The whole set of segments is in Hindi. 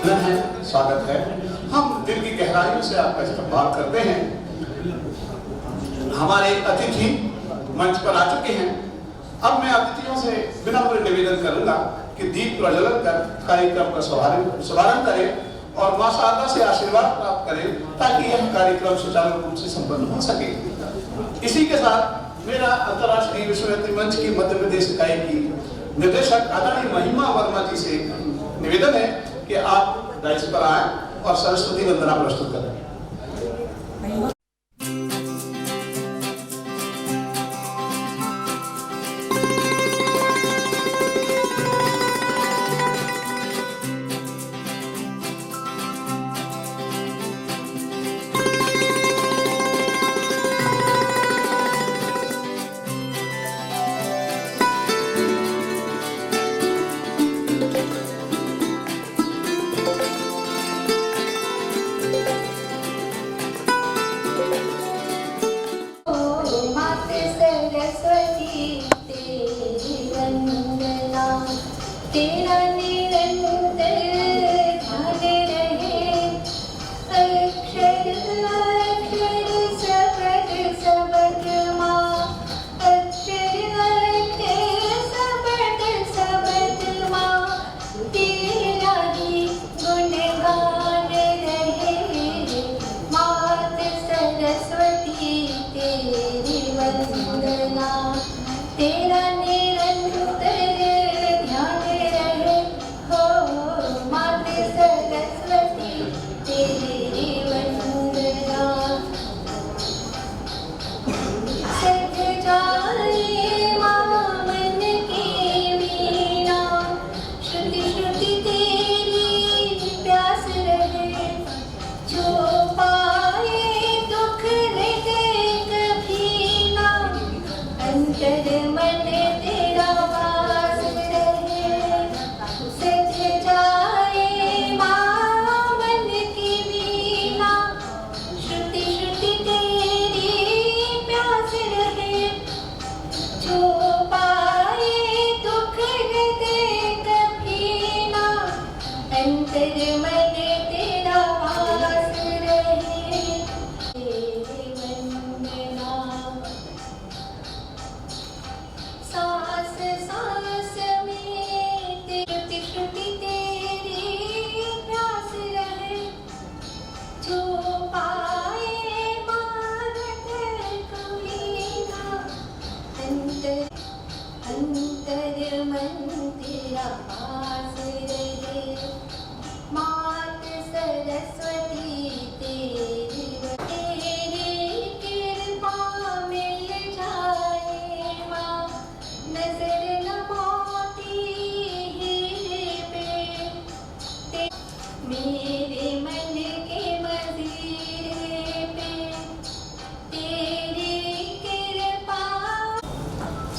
है, स्वागत है। हम दिल की गहराइयों से आपका इस्तकबाल करते हैं। हमारे अतिथि मंच पर आ चुके हैं। अब मैं अतिथियों से विनम्र निवेदन करूंगा कि दीप प्रज्वलन कर कार्यक्रम का शुभारंभ करें और माशाअल्लाह से आशीर्वाद प्राप्त करें ताकि यह कार्यक्रम सुचारू रूप से संपन्न हो सके। इसी के साथ मेरा अंतर्राष्ट्रीय विश्व मंच की मध्य प्रदेश इकाई की निर्देशक आदरणीय महिमा वर्मा जी से निवेदन है कि आप डाइस पर आए और सरस्वती वंदना प्रस्तुत करें।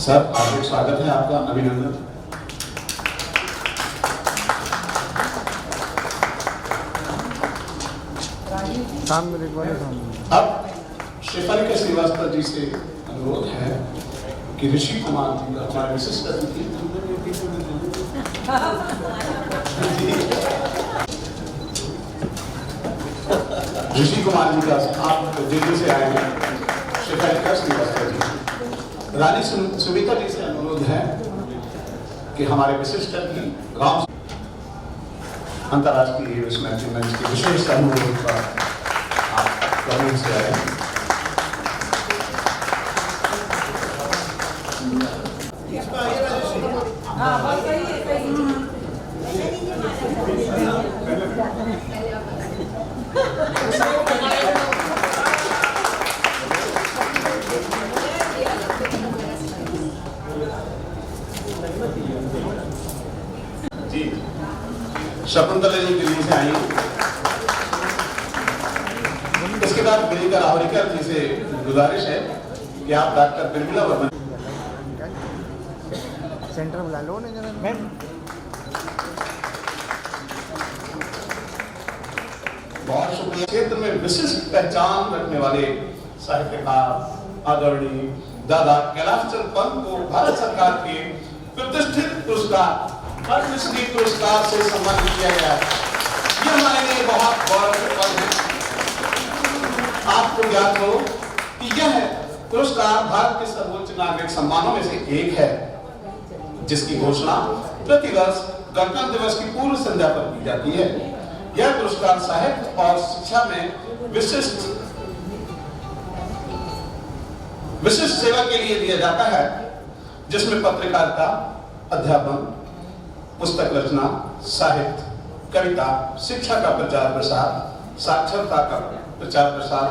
सर, हार्दिक स्वागत है आपका, अभिनंदन। अब श्रीफल श्रीवास्तव जी से अनुरोध है कि ऋषि कुमार जी का हमारे विशिष्ट अतिथि ऋषि कुमार जी का, आप दिल्ली से आए हैं, श्रीफल श्रीवास्तव जी। रानी सुमिता जी से अनुरोध है कि हमारे विशिष्ट अतिथि राम अंतर्राष्ट्रीय विश्व मंच की विशेष अनुरोध पर आप कमेंट से आए। शकुंतला जी दिल्ली से आई। इसके बाद बिलिका रावरिकर जी से गुजारिश है कि आप डॉक्टर बिरबिला वर्मा सेंटर बुला लो ना मैम। बहुत शुक्रिया। क्षेत्र में विशिष्ट पहचान रखने वाले साहित्यकार आदरणीय दादा कैलाश चंद पंत को भारत सरकार के प्रतिष्ठित पुरस्कार पद्मश्री पुरस्कार से सम्मानित किया गया है। ये हमारे लिए बहुत गौरव की पल है। आपको ज्ञात हो कि यह पुरस्कार भारत के सर्वोच्च नागरिक सम्मानों में से एक है, जिसकी घोषणा प्रतिवर्ष गणतंत्र दिवस की पूर्व संध्या पर की जाती है। यह पुरस्कार साहित्य और शिक्षा में विशिष्ट सेवा के लिए दिया जाता है, जिसमें पत्रकारिता, अध्यापन, पुस्तक रचना, साहित्य, कविता, शिक्षा का प्रचार प्रसार, साक्षरता का प्रचार प्रसार,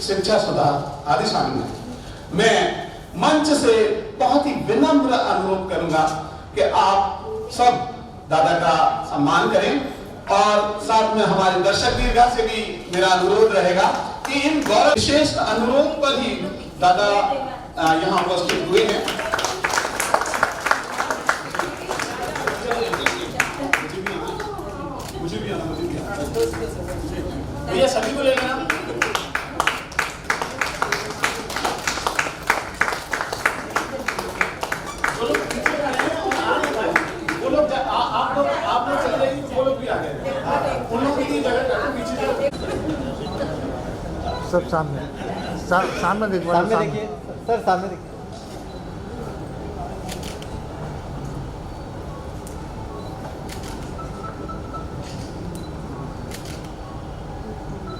शिक्षा सुधार आदि शामिल है। मैं मंच से बहुत ही विनम्र अनुरोध करूंगा कि आप सब दादा का सम्मान करें और साथ में हमारे दर्शक दीर्घा से भी मेरा अनुरोध रहेगा कि इन गौरव विशेष अनुरोध पर ही दादा यहाँ उपस्थित हुए हैं। भैया सभी को ले लेना। आप लोग चले जाइए, वो लोग भी आ गए, उन लोगों की जगह पीछे सब सामने सामने देखिए, सामने देखिए सर, सामने देखिए।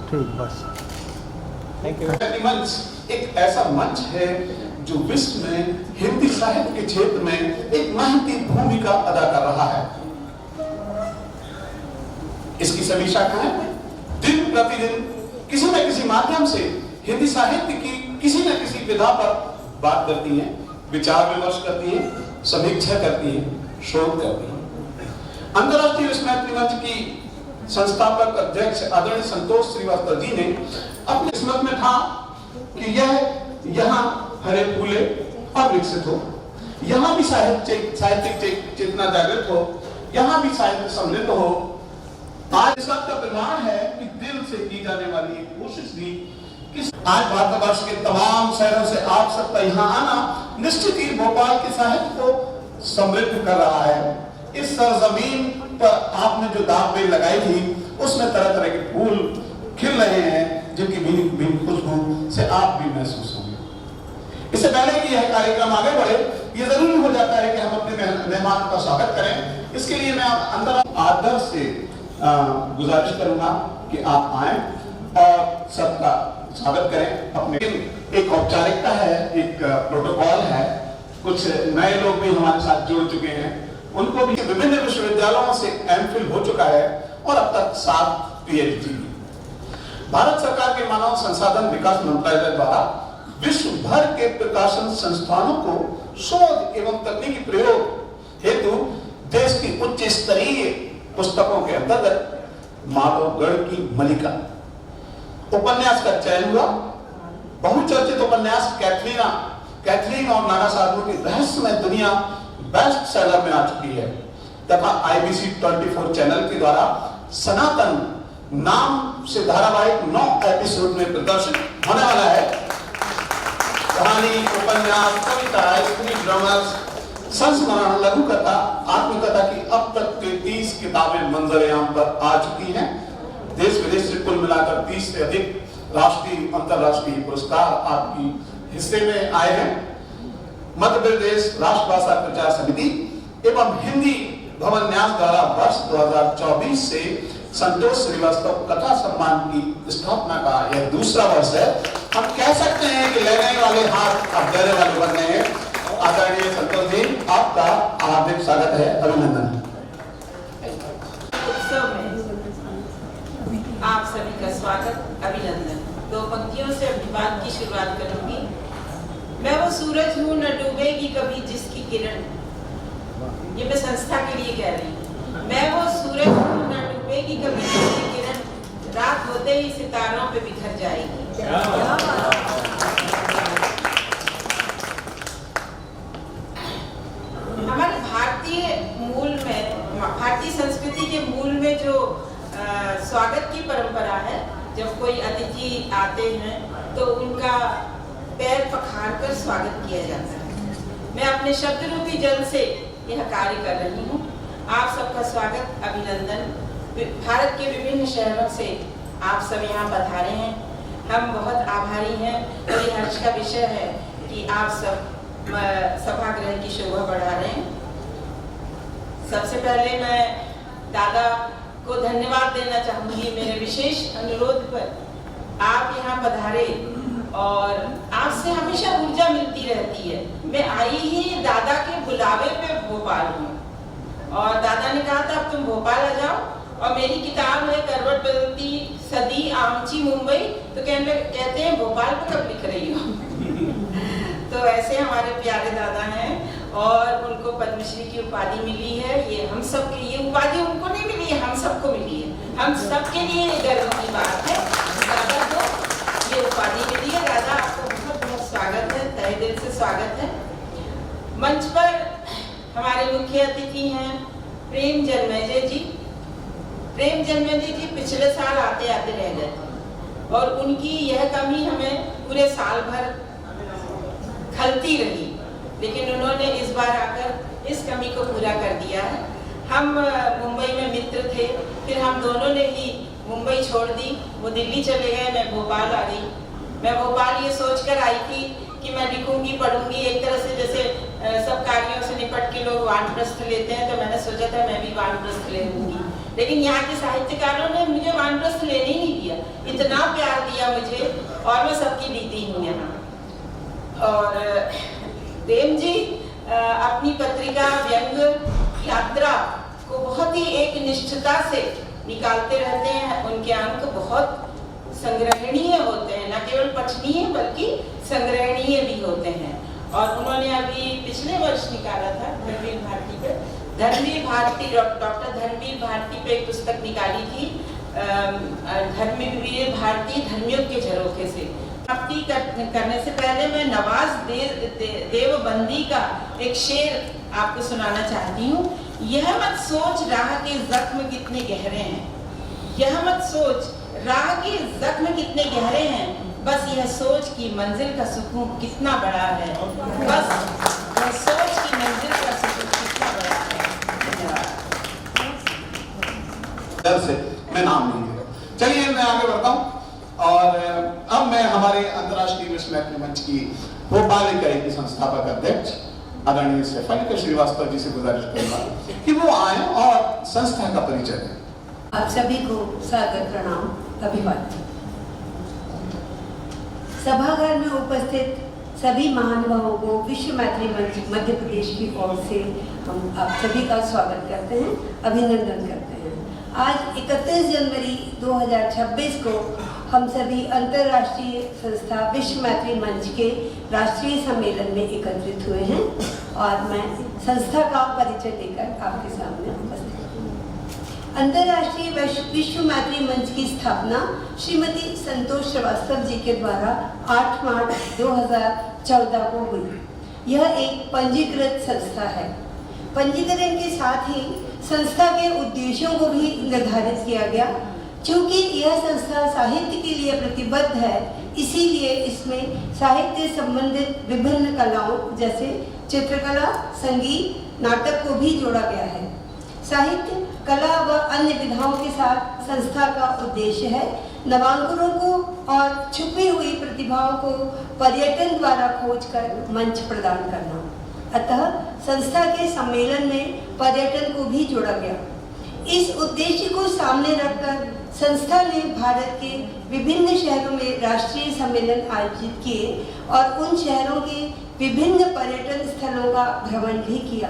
ठीक, बस थैंक यू। मंच एक ऐसा मंच है जो विश्व में हिंदी साहित्य के क्षेत्र में एक महती भूमिका अदा कर रहा है। इसकी सभी शाखाएं दिन प्रतिदिन किसी न किसी माध्यम से हिंदी साहित्य की किसी न किसी विधा पर बात करती हैं, विचार विमर्श करती हैं, समीक्षा करती हैं, शोध करती हैं। अंतरराष्ट्रीय विश्व मैत्री मंच की संस्थापक अध्यक्ष आदरणीय संतोष श्रीवास्तव जी ने अपने किस्मत में था कि यह यहाँ हरे फूले और विकसित हो, यहाँ भी साहित्यिक चेतना जागृत हो, यहाँ भी साहित्य समृद्ध हो। आज इस बात का प्रमाण है कि दिल से की जाने वाली एक कोशिश भी आज भारतवर्ष के तमाम शहरों से आप सबका यहाँ आना निश्चित ही भोपाल के साहित्य को समृद्ध कर रहा है। इस सरजमीन पर आपने जो दाव बेल लगाई थी उसमें तरह तरह के फूल खिल रहे हैं, जिनकी भीनी भीनी खुशबू से आप भी महसूस होंगे। इससे पहले कि यह कार्यक्रम आगे बढ़े, ये जरूरी हो जाता है कि हम अपने मेहमानों का स्वागत करें। इसके लिए मैं अंदर आदर से गुजारिश करूंगा कि आप आए और सबका स्वागत करें। अपने एक औपचारिकता है, एक प्रोटोकॉल है। कुछ नए लोग भी हमारे साथ जुड़ चुके हैं, उनको भी विभिन्न विश्वविद्यालयों से एमफिल हो चुका है और अब तक 7 पीएचडी। भारत सरकार के मानव संसाधन विकास मंत्रालय द्वारा विश्व भर के प्रकाशन संस्थानों को शोध एवं तकनीकी प्रयोग हेतु देश की उच्च स्तरीय पुस्तकों के अंतर्गत माधवगढ़ की मलिका उपन्यास का चयन हुआ। बहुचर्चित उपन्यास कैथरीन और नाना साधु की रहस्यमय दुनिया बेस्ट सेलर में आ चुकी है तथा IBC 24 चैनल के द्वारा सनातन नाम से धारावाहिक 9 एपिसोड में प्रदर्शित होने वाला है। कहानी, उपन्यास, कविता, स्क्रीन ड्रामास, संस्मरण, लघु कथा, आत्मकथा की अब तक के 30 किताबें मंजर-ए-आम पर आ चुकी हैं। देश विदेश से कुल मिलाकर 30 से अधिक राष्ट्रीय अंतरराष्ट्रीय पुरस्कार आपकी हिस्से में आए हैं। मध्य प्रदेश राष्ट्रभाषा प्रचार समिति एवं हिंदी भवन न्यास द्वारा वर्ष 2024 से संतोष श्रीवास्तव कथा सम्मान की स्थापना का यह दूसरा वर्ष है। हम कह सकते हैं कि लेने वाले हाथ अब देने वाले बन गए हैं। आदरणीय संतोष जी, आपका हार्दिक स्वागत है, अभिनंदन। उत्सव में आप सभी का स्वागत, अभिनंदन। 2 पंक्तियों से अपनी बात की शुरुआत करूंगी। मैं वो सूरज हूँ न डूबेगी कभी जिसकी किरण, ये मैं संस्था के लिए कह रही हूँ। मैं वो सूरज हूँ न डूबेगी कभी जिसकी किरण, रात होते ही सितारों पे बिखर जाएगी। हमारे भारतीय संस्कृति के मूल में जो स्वागत की परंपरा है, जब कोई अतिथि आते हैं तो उनका पैर पखार कर स्वागत किया जाता है। मैं अपने शब्द रूपी जल से यह कार्य कर रही हूँ। आप सबका स्वागत, अभिनंदन। भारत के विभिन्न शहरों से आप सब यहाँ पधारे हैं। हम बहुत आभारी हैं और ये हर्ष का विषय है कि आप सब सभागृह की शोभा बढ़ा रहे हैं। सबसे पहले मैं दादा को धन्यवाद देना चाहूँगी मेरे विशेष अनुरोध पर आप यहाँ पधारे और आपसे हमेशा ऊर्जा मिलती रहती है। मैं आई ही दादा के बुलावे पे भोपाल हूँ और दादा ने कहा था अब तुम भोपाल आ जाओ, और मेरी किताब है करवट बदलती सदी आमची मुंबई, तो कहते हैं भोपाल पे कब लिख रही हो तो ऐसे हमारे प्यारे दादा हैं और उनको पद्मश्री की उपाधि मिली है। ये हम सब के, ये उपाधि उनको नहीं मिली है, हम सबको मिली है। हम सबके लिए गर्व की बात है, दादा को ये उपाधि मिली है। दादा आपको बहुत बहुत स्वागत है, तहे दिल से स्वागत है। मंच पर हमारे मुख्य अतिथि हैं प्रेम जन्मेजय जी। प्रेम जन्मेजय जी पिछले साल आते आते रह गए थे और उनकी यह कमी हमें पूरे साल भर खलती रही, लेकिन उन्होंने इस बार आकर इस कमी को पूरा कर दिया है। हम मुंबई में मित्र थे, फिर हम दोनों ने ही मुंबई छोड़ दी, वो दिल्ली चले गए, मैं भोपाल आ गई। मैं भोपाल ये सोचकर आई थी कि मैं लिखूंगी पढ़ूंगी, एक तरह से जैसे सब कार्यों से निपट के लोग वानप्रस्थ लेते हैं, तो मैंने सोचा था मैं भी वानप्रस्थ ले लूंगी, लेकिन यहाँ के साहित्यकारों ने मुझे वानप्रस्थ लेने ही नहीं दिया। इतना प्यार दिया मुझे और मैं सबकी लीती हूँ यहाँ। और प्रेम जी अपनी पत्रिका व्यंग यात्रा को बहुत ही एक निष्ठता से निकालते रहते हैं। उनके अंक बहुत संग्रहणीय होते हैं, न केवल पठनीय बल्कि संग्रहणीय भी होते हैं। और उन्होंने अभी पिछले वर्ष निकाला था धर्मवीर भारती पे, धर्मवीर भारती, डॉक्टर धर्मवीर भारती पे एक पुस्तक निकाली थी, धर्मवीर भारती धर्मयुग के झरोखे से। समाप्ति करने से पहले मैं नवाज देवबंदी का एक शेर आपको सुनाना चाहती हूँ। यह मत सोच राह के जख्म कितने गहरे हैं, यह मत सोच राह के जख्म कितने गहरे हैं, बस यह सोच की मंजिल का सुकून कितना बड़ा है, बस यह सोच की मंजिल का सुकून कितना बड़ा है। धन्यवाद। से मैं नाम नहीं दूंगा। चलिए मैं आगे बढ़ता हूँ और अब मैं हमारे अंतर्राष्ट्रीय विश्व मैत्री मंच की भोपाल इकाई की संस्थापक अध्यक्ष आदरणीय शेफालिका श्रीवास्तव जी से गुजारिश करूंगा कि वो आए और संस्था का परिचय दें। आप सभी को सादर प्रणाम, अभिवादन। सभागार में उपस्थित सभी महानुभावों को विश्व मैत्री मंच मध्य प्रदेश की ओर से हम आप सभी का स्वागत करते हैं, अभिनंदन करते हैं। आज 31 जनवरी 2026 को हम सभी अंतर्राष्ट्रीय संस्था विश्व मैत्री मंच के राष्ट्रीय सम्मेलन में एकत्रित हुए हैं और मैं संस्था का परिचय देकर आपके सामने उपस्थित हूँ। अंतर्राष्ट्रीय विश्व मैत्री मंच की स्थापना श्रीमती संतोष श्रीवास्तव जी के द्वारा 8 मार्च 2014 को हुई। यह एक पंजीकृत संस्था है। पंजीकरण के साथ ही संस्था के उद्देश्यों को भी निर्धारित किया गया। चूँकि यह संस्था साहित्य के लिए प्रतिबद्ध है, इसीलिए इसमें साहित्य संबंधित विभिन्न कलाओं जैसे चित्रकला, संगीत, नाटक को भी जोड़ा गया है। साहित्य, कला व अन्य विधाओं के साथ संस्था का उद्देश्य है नवांकुरों को और छुपी हुई प्रतिभाओं को पर्यटन द्वारा खोजकर मंच प्रदान करना। अतः संस्था के सम्मेलन में पर्यटन को भी जोड़ा गया। इस उद्देश्य को सामने रखकर संस्था ने भारत के विभिन्न शहरों में राष्ट्रीय सम्मेलन आयोजित किए और उन शहरों के विभिन्न पर्यटन स्थलों का भ्रमण भी किया।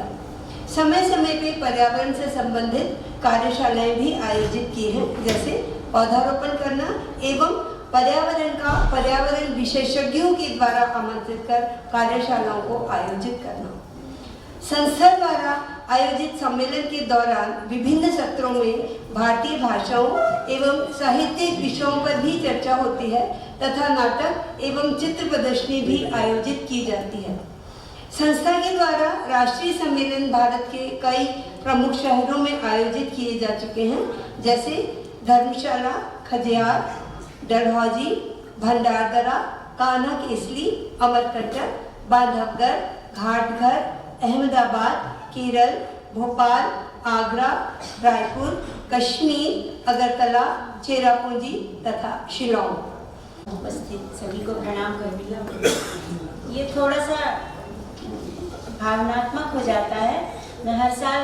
समय समय पे पर्यावरण से संबंधित कार्यशालाएं भी आयोजित की हैं, जैसे पौधारोपण करना एवं पर्यावरण विशेषज्ञों के द्वारा आमंत्रित कर कार्यशालाओं को आयोजित करना। संस्था द्वारा आयोजित सम्मेलन के दौरान विभिन्न सत्रों में भारतीय भाषाओं एवं साहित्यिक विषयों पर भी चर्चा होती है तथा नाटक एवं चित्र प्रदर्शनी भी आयोजित की जाती है। संस्था के द्वारा राष्ट्रीय सम्मेलन भारत के कई प्रमुख शहरों में आयोजित किए जा चुके हैं, जैसे धर्मशाला, खजियार, डलहौजी, भंडारदरा, कान्हा केसली, अमरकंटक, बांधवगढ़, घाटघर, अहमदाबाद, केरल, भोपाल, आगरा, रायपुर, कश्मीर, अगरतला, चेरापूंजी तथा शिलोंग। उपस्थित सभी को प्रणाम कर दिया। ये थोड़ा सा भावनात्मक हो जाता है। मैं हर साल,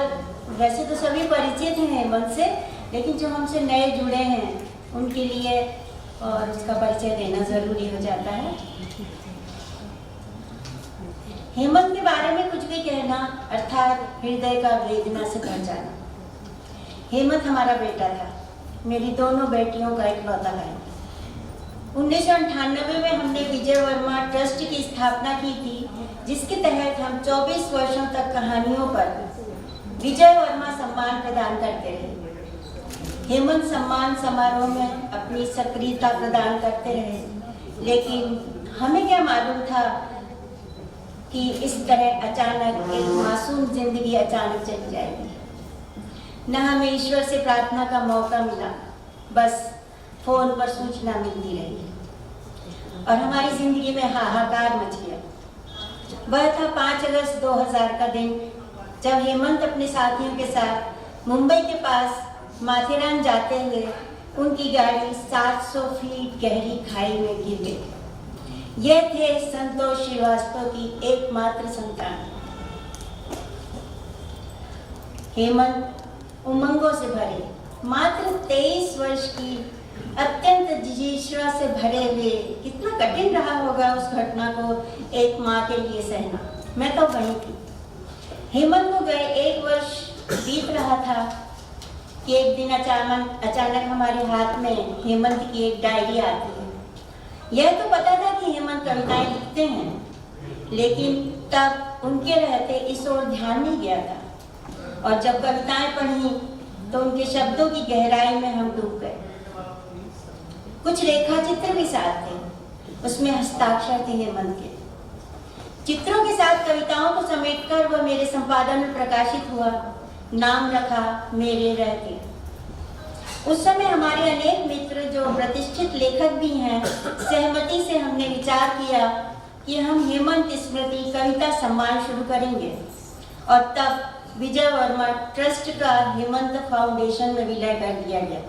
वैसे तो सभी परिचित हैं हेमंत से, लेकिन जो हमसे नए जुड़े हैं उनके लिए और उसका परिचय देना ज़रूरी हो जाता है। हेमंत के बारे में कुछ भी कहना अर्थात हृदय का वेदना से भर जाना। हेमंत हमारा बेटा था, मेरी दोनों बेटियों का इकलौता भाई। 1998 में हमने विजय वर्मा ट्रस्ट की स्थापना की थी, जिसके तहत हम 24 वर्षों तक कहानियों पर विजय वर्मा सम्मान प्रदान करते रहे। हेमंत सम्मान समारोह में अपनी सक्रियता प्रदान करते रहे, लेकिन हमें क्या मालूम था कि इस तरह अचानक एक मासूम जिंदगी अचानक चली जाएगी। न हमें ईश्वर से प्रार्थना का मौका मिला, बस फोन पर सूचना मिलती रही और हमारी जिंदगी में हाहाकार मच गया। वह था 5 अगस्त 2000 का दिन, जब हेमंत अपने साथियों के साथ मुंबई के पास माथेरान जाते हुए उनकी गाड़ी 700 फीट गहरी खाई में गिर गई। यह थे संतोष श्रीवास्तव की एकमात्र संतान। हेमंत उमंगों से भरे, मात्र 23 वर्ष की, अत्यंत जिज्ञासा से भरे हुए, कितना कठिन रहा होगा उस घटना को एक माँ के लिए सहना। मैं तो वहीं थी। हेमंत को गए 1 वर्ष बीत रहा था कि एक दिन अचानक हमारे हाथ में हेमंत की एक डायरी आती है। यह तो पता था कि हेमंत कविताएं लिखते हैं, लेकिन तब उनके रहते इस ओर ध्यान नहीं गया था। और जब कविताएं पढ़ी तो उनके शब्दों की गहराई में हम डूब गए। कुछ रेखा चित्र भी साथ थे, उसमें हस्ताक्षर थे हेमंत के। चित्रों के साथ कविताओं को समेटकर वह मेरे संपादन में प्रकाशित हुआ। नाम रखा मेरे रहते। उस समय हमारे अनेक मित्र जो प्रतिष्ठित लेखक भी हैं, सहमति से हमने विचार किया कि हम हेमंत स्मृति कविता सम्मान शुरू करेंगे। और तब विजय वर्मा ट्रस्ट का हेमंत फाउंडेशन में विलय कर दिया गया।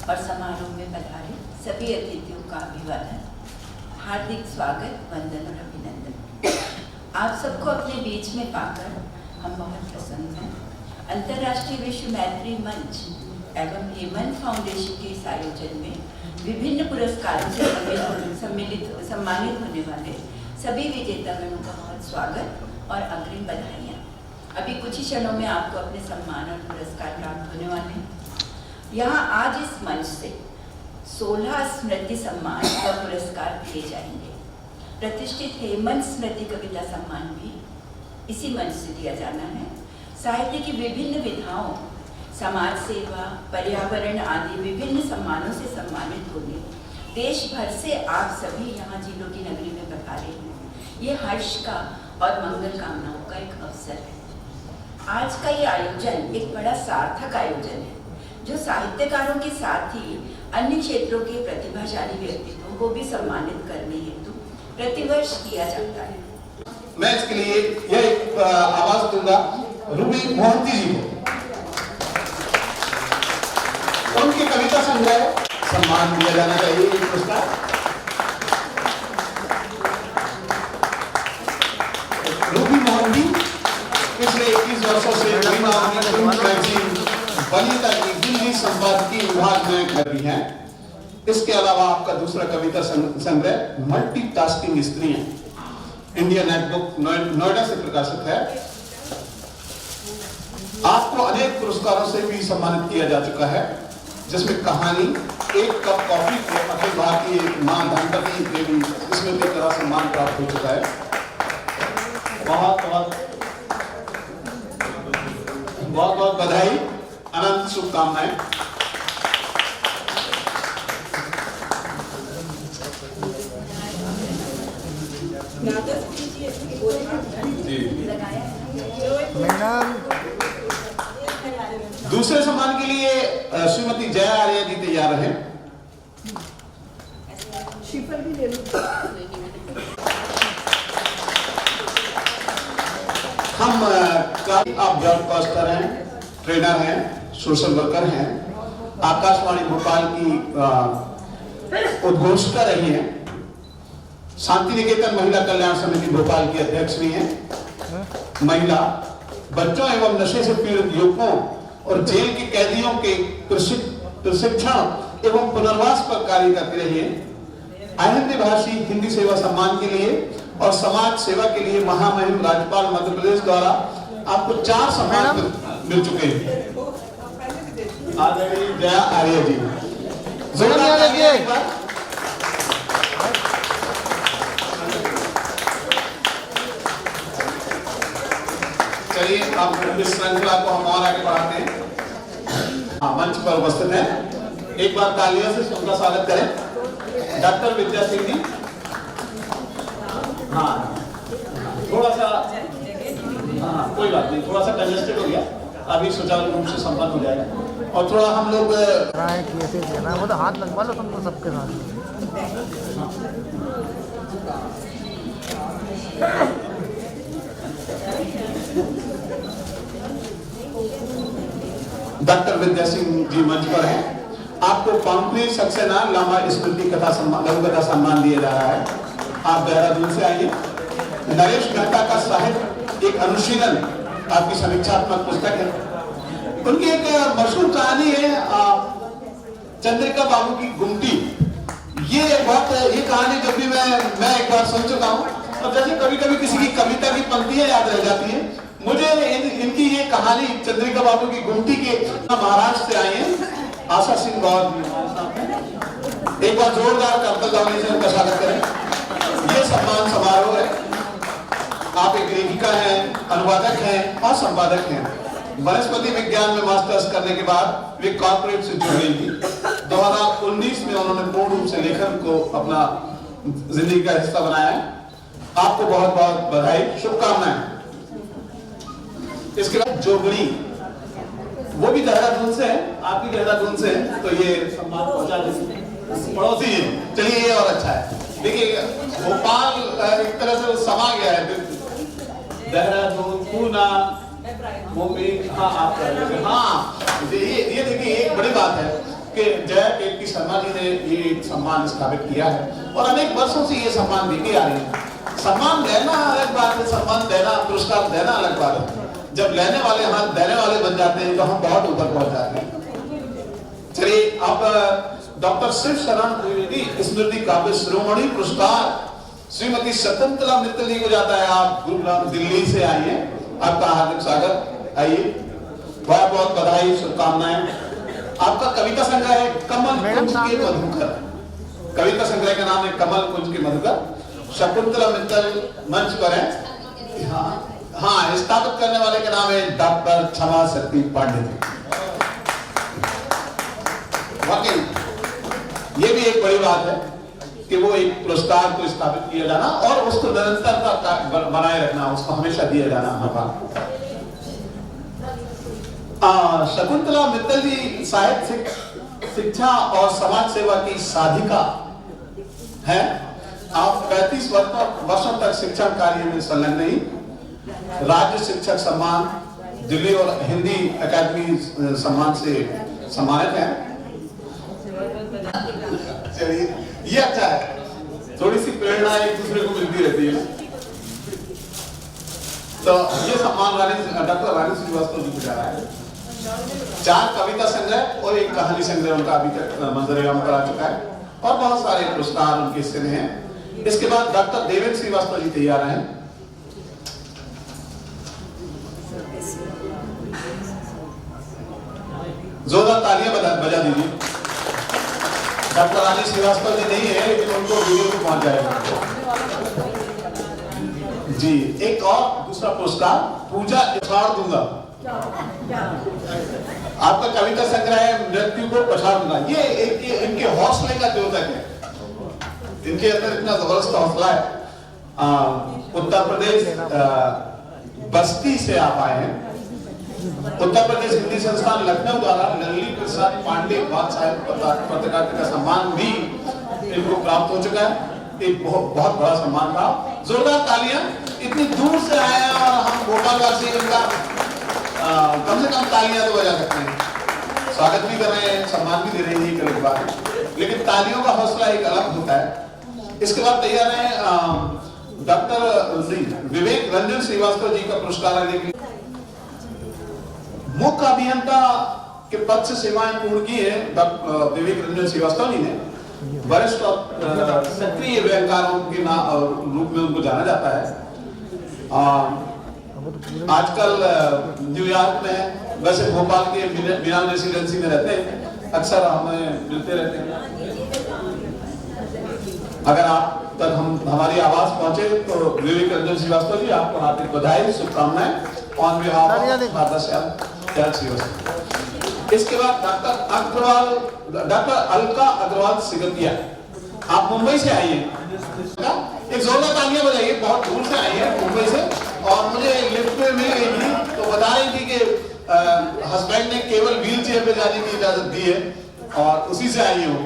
और समारोह में पधारे सभी अतिथियों का अभिवादन, हार्दिक स्वागत, वंदन और अभिनंदन। आप सबको अपने बीच में पाकर हम बहुत प्रसन्न हैं। अंतर्राष्ट्रीय विश्व मैत्री मंच एवं हेमंत फाउंडेशन के इस आयोजन में विभिन्न पुरस्कारों से सम्मानित होने वाले सभी विजेतागणों का बहुत स्वागत और अग्रिम बधाइयाँ। अभी कुछ ही क्षणों में आपको अपने सम्मान और पुरस्कार प्राप्त होने वाले हैं। यहाँ आज इस मंच से 16 स्मृति सम्मान व पुरस्कार दिए जाएंगे। प्रतिष्ठित हेमंत स्मृति कविता सम्मान भी इसी मंच से दिया जाना है। साहित्य की विभिन्न विधाओं, समाज सेवा, पर्यावरण आदि विभिन्न सम्मानों से सम्मानित होने देश भर से आप सभी यहाँ जिलों की नगरी में पधारे हैं। ये हर्ष का और मंगल कामनाओं का एक अवसर है। आज का ये आयोजन एक बड़ा सार्थक आयोजन है, जो साहित्यकारों के साथ ही अन्य क्षेत्रों के प्रतिभाशाली व्यक्तित्वों को भी सम्मानित करने हेतु प्रतिवर्ष किया जाता है। मैं इसके लिए यह एक आवाज दूंगा रूबी मोहंती जी को। उनकी कविता संग्रह सम्मान दिया जाना चाहिए। ये पुरस्कार रूबी मोहंती पिछले 21 वर्षों से मैगजीन वनिता की दिल्ली संपादकीय विभाग में कर रही हैं। इसके अलावा आपका दूसरा कविता संग्रह मल्टीटास्किंग स्त्रियां, इंडिया नेट बुक नोएडा से प्रकाशित है। आपको अनेक पुरस्कारों से भी सम्मानित किया जा चुका है, जिसमें कहानी एक कप कॉफी को अखिल भारतीय मां धनपति देवी स्मृति का सम्मान प्राप्त हो चुका है। बहुत बहुत बधाई, अनंत शुभकामनाएं। दूसरे सम्मान के लिए श्रीमती जया आर्या जी तैयार हैं। हम आप ब्रॉडकास्टर हैं, ट्रेनर हैं, सोशल वर्कर हैं, आकाशवाणी भोपाल की उद्घोषिका रही हैं, शांति निकेतन महिला कल्याण समिति भोपाल की अध्यक्ष भी हैं, महिला, बच्चों एवं नशे से पीड़ित युवकों और जेल के कैदियों के प्रशिक्षण एवं पुनर्वास पर कार्य करती रही है। अहिंदी भाषी हिंदी सेवा सम्मान के लिए और समाज सेवा के लिए महामहिम राज्यपाल मध्य प्रदेश द्वारा आपको 4 सम्मान मिल चुके हैं। आदरणीय जया आर्य जी, जोरदार तालियां एक बार। चलिए अब इस श्रृंखला को हम और आगे बढ़ाते हैं। मंच पर उपस्थित हैं, एक बार तालियों से उनका स्वागत करें। डॉक्टर विद्या सिंह जी, हाँ थोड़ा सा, हाँ कोई बात नहीं, थोड़ा सा कंजेस्टेड हो गया, अभी सुचारू रूप से संपन्न हो जाएगा। और थोड़ा हम लोग कैसे देना, वो तो हाथ लगवा लो तुमको सबके साथ। डॉक्टर विद्या सिंह जी मंच पर हैं। आपको कॉन्क्रीट सक्सेना लामा स्मृति कथा सम्मान, लघु कथा सम्मान दिया जा रहा है। आप देहरादून से आइए। नरेश मेहता का साहित्य एक अनुशीलन आपकी समीक्षात्मक पुस्तक है। उनकी एक मशहूर कहानी है चंद्रिका बाबू की गुमटी। ये कहानी जब भी मैं एक बार सुन चुका हूँ, और जैसे कभी कभी किसी की कविता की पंक्तियां याद रह जाती हैं, मुझे इनकी ये कहानी चंद्रिका बाबू की गुमटी के महाराष्ट्र से आई है। आशा सिंह गौर जी हमारे साथ, एक बार जोरदार करतल लावनी से उनका स्वागत करें। ये सम्मान समारोह है। आप एक लेखिका हैं, अनुवादक हैं और संपादक हैं। वनस्पति विज्ञान में मास्टर्स करने के बाद वे कॉर्पोरेट से जुड़ गई थी। 2019 में उन्होंने पूर्ण रूप से लेखन को अपना जिंदगी का हिस्सा बनाया है। आपको बहुत बहुत बधाई, शुभकामनाएं। इसके बाद जोगड़ी, वो भी देहरादून से है, आप भी देहरादून से है, तो ये सम्मान पहुंचा देंगे, पड़ोसी है। चलिए ये और अच्छा है। देखिए भोपाल एक तरह से समा गया है, देहरादून, पूना, मुंबई, हाँ आप हाँ ये देखिए एक बड़ी बात है कि जया कीर्ति शर्मा जी ने ये सम्मान स्थापित किया है और अनेक वर्षों से ये सम्मान देते आ रहे हैं। सम्मान देना अलग बात है, सम्मान देना, पुरस्कार देना अलग बात है। जब लेने वाले हाथ देने वाले बन जाते हैं तो हम बहुत ऊपर पहुंच जाते हैं। चलिए अब डॉक्टर शिव शरण द्विवेदी स्मृति काव्य शिरोमणि पुरस्कार श्रीमती शकुंतला मित्तल जी को जाता है। आप गुरुग्राम दिल्ली से आई हैं, आपका हार्दिक स्वागत। आइए, बहुत बहुत बधाई, शुभकामनाएं। आपका कविता संग्रह है कमल कुंज के मधुकर। कविता संग्रह का नाम है कमल कुंज के मधुकर। शकुंतला मित्तल मंच पर है। हाँ, स्थापित करने वाले का नाम है डॉक्टर क्षमा शक्ति पांडे जी। वाकई ये भी एक बड़ी बात है कि वो एक पुरस्कार को स्थापित किया जाना और उसको निरंतरता बनाए रखना, उसको हमेशा दिया जाना हमारा। शकुंतला मित्तल जी साहित्य, शिक्षा और समाज सेवा की साधिका है। आप 35 वर्षों तक शिक्षण कार्य में संलग्न रही। राज्य शिक्षक सम्मान, दिल्ली और हिंदी अकादमी सम्मान से सम्मानित हैं। चलिए ये अच्छा है, थोड़ी सी प्रेरणा एक दूसरे को मिलती रहती है। तो ये सम्मान डॉक्टर रानी श्रीवास्तव जी को जा रहा है। 4 कविता संग्रह और 1 कहानी संग्रह उनका अभी तक मंजूरी पर आ चुका है और बहुत सारे पुरस्कार उनके हिस्से में हैं। इसके बाद डॉक्टर देवेंद्र श्रीवास्तव जी तैयार हैं। जोरदार तालियां बजा दीजिए। डॉक्टर रानी श्रीवास्तव जी नहीं है, लेकिन उनको वीडियो पे पहुंच जाएगा जी। एक और दूसरा पुरस्कार पूजा पछाड़ दूंगा। आपका कविता संग्रह है मृत्यु को पछाड़ दूंगा। ये इनके हौसले का द्योतक है। इनके अंदर इतना जबरदस्त हौसला है। उत्तर प्रदेश बस्ती से आप आए हैं। उत्तर प्रदेश हिंदी संस्थान लखनऊ द्वारा लल्ली प्रसाद पांडे बाल साहित्य पत्रकारिता का सम्मान भी इनको प्राप्त हो चुका है। एक बहुत बड़ा सम्मान था। जोरदार तालियां। इतनी दूर से आए हैं और हम भोपाल वासी इनका कम से कम तालियां तो बजा सकते हैं। स्वागत भी कर रहे हैं, सम्मान भी दे रहे हैं, ये अलग बात है, लेकिन तालियों का हौसला एक अलग होता है। इसके बाद तैयार है डॉक्टर विवेक रंजन श्रीवास्तव जी का पुरस्कार लेने के लिए। मुख्य अभियंता के पद से सेवाएं पूर्ण की है डॉक्टर विवेक रंजन श्रीवास्तव जी ने। वरिष्ठ और सक्रिय व्यंगकारों के रूप में उनको जाना जाता है। आजकल न्यूयॉर्क में, वैसे भोपाल के मिलान रेसिडेंसी में रहते हैं, अक्सर हमें मिलते रहते हैं। अगर आप तक हमारी आवाज पहुंचे तो विवेक रंजन श्रीवास्तव जी, आपको हार्दिक बधाई, शुभकामनाएं ऑन बिहाफ ऑफ श्रीवास्तव। इसके बाद डॉक्टर अलका अग्रवाल सिगतिया, आप मुंबई से आई हैं। एक जोरदार तालियां बजाइए, बहुत दूर से आई है मुंबई से, और मुझे लिफ्ट में मिल गई थी तो बता रही थी कि हस्बैंड ने केवल व्हील चेयर पे जाने की इजाजत दी है और उसी से आई हूँ।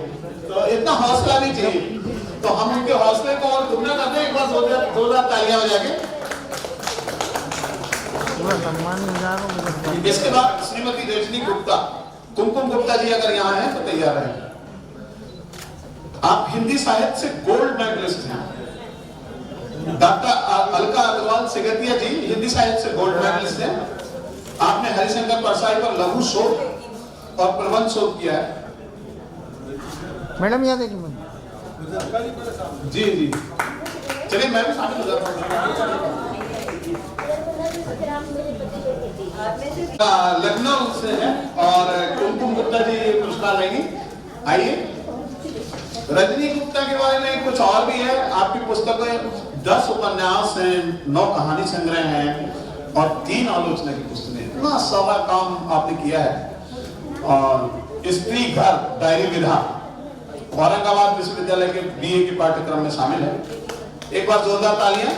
तो इतना हौसला नहीं चाहिए, तो हम उनके हौसले को और दुगना करते हैं। एक बार जोरदार तालियां बजा के। इसके बाद श्रीमती रजनी गुप्ता, कुमकुम गुप्ता जी अगर यहाँ हैं तो तैयार हैं। आप हिंदी साहित्य से गोल्ड मेडलिस्ट हैं। डॉक्टर अलका अग्रवाल सिगतिया जी हिंदी साहित्य से गोल्ड मेडलिस्ट हैं। आपने हरिशंकर परसाई पर लघु शोध और प्रबंध शोध किया है। मैडम याद है कि जी जी, चलिए मैं भी शामिल हो जाता हूँ। लखनऊ से है और कुमकुम गुप्ता जी पुरस्कार लेंगी। आइए। रजनी गुप्ता के बारे में कुछ और भी है। आपकी पुस्तक में 10 उपन्यास हैं, 9 कहानी संग्रह हैं और 3 आलोचना की पुस्तकें। इतना सारा काम आपने किया है। और स्त्री घर डायरी विधा औरंगाबाद विश्वविद्यालय के BA के पाठ्यक्रम में शामिल है। एक बार जोरदार तालियां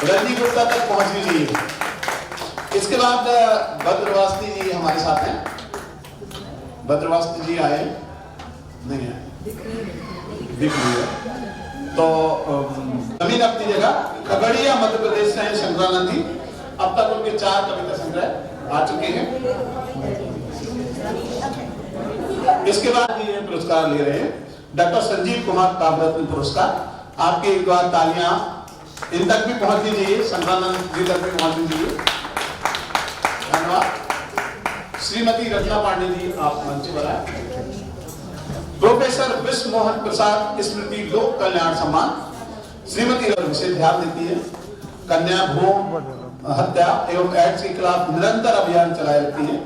रजनी गुप्ता तक पहुंचनी चाहिए। इसके बाद भद्रवास्ती जी हमारे साथ हैं। भद्रवास्ती जी आए नहीं है, दिख रही है तो जमीन अपनी जगह। खगड़िया मध्य प्रदेश से हैं शंकरानंद जी। अब तक उनके 4 कविता संग्रह आ चुके हैं। इसके बाद ये पुरस्कार ले रहे हैं डॉक्टर संजीव कुमार काव्यरत्न पुरस्कार। आपकी एक बार तालियां इन तक भी पहुंचनी चाहिए, शंकरानंद जी तक भी पहुंचनी चाहिए। धन्यवाद। श्रीमती रत्ना पांडे जी, आप मंच पर आए। प्रोफेसर विश्व मोहन प्रसाद स्मृति लोक कल्याण सम्मान। श्रीमती विशेष ध्यान देती है, कन्या भ्रूण हत्या एवं एड्स के खिलाफ निरंतर अभियान चलाए रखती है,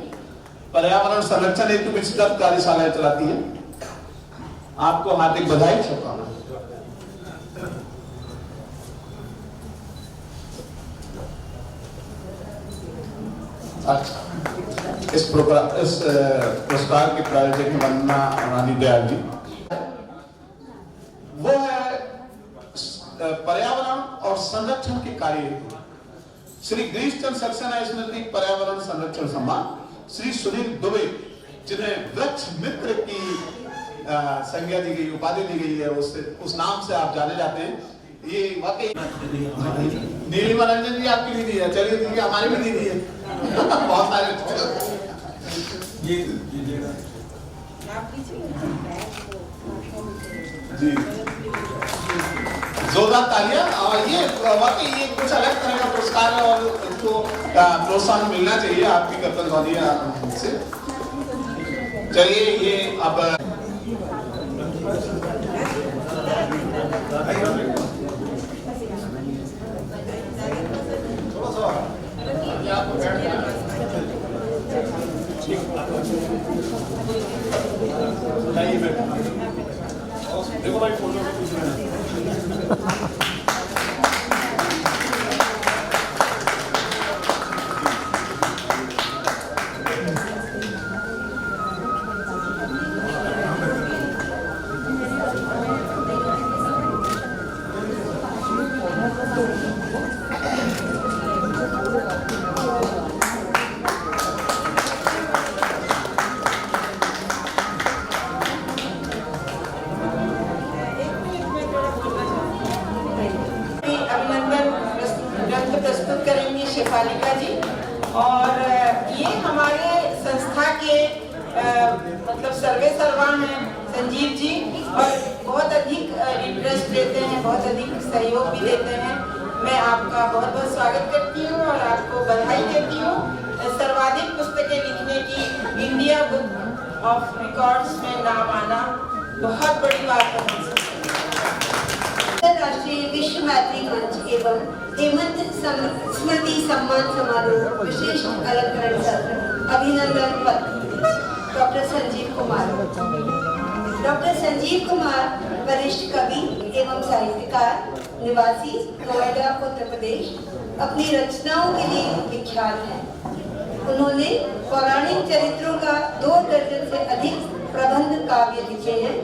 पर्यावरण संरक्षण हेतु विस्तृत कार्यशालाएं चलाती है। आपको हार्दिक बधाई, शुभकामनाएं। अच्छा, इस पुरस्कार के प्रायोजक हैं वंदना रानी दयाल जी। वो है पर्यावरण और संरक्षण के कार्य हेतु श्री गिरीश चंद्र सक्सेना स्मृति पर्यावरण संरक्षण सम्मान। श्री सुनील दुबे जिन्हें वृक्ष मित्र की संज्ञा दी गई, उपाधि दी गई है, उस नाम से आप जाने जाते हैं। ये वाकई नीलिमा रंजन जी आपकी भी दी है। चलिए ठीक है, हमारी भी दी है। बहुत सारे जी, जोरदार तालियां। और ये वाकई ये कुछ अलग तरह का पुरस्कार है और इसको प्रोत्साहन मिलना चाहिए आपकी कर्तव्य से। चलिए ये अब देखो भाई फोटो में कुछ नहीं। मतलब सर्वे सर्वा हैं संजीव जी, और बहुत अधिक इंटरेस्ट लेते हैं, बहुत अधिक सहयोग भी देते हैं। मैं आपका बहुत बहुत स्वागत करती हूँ और आपको बधाई देती हूँ। सर्वाधिक पुस्तकें लिखने की इंडिया बुक ऑफ रिकॉर्ड्स में नाम आना बहुत बड़ी बात है। अंतरराष्ट्रीय विश्व मैत्री मंच एवं हेमंत स्मृति सम्मान समारोह विशेष अलंकरण सत्र अभिनंदन पत्र डॉक्टर संजीव कुमार। डॉक्टर संजीव कुमार वरिष्ठ कवि एवं साहित्यकार, निवासी नोएडा उत्तर प्रदेश, अपनी रचनाओं के लिए विख्यात हैं। उन्होंने पौराणिक चरित्रों का 2 दर्जन से अधिक प्रबंध काव्य लिखे हैं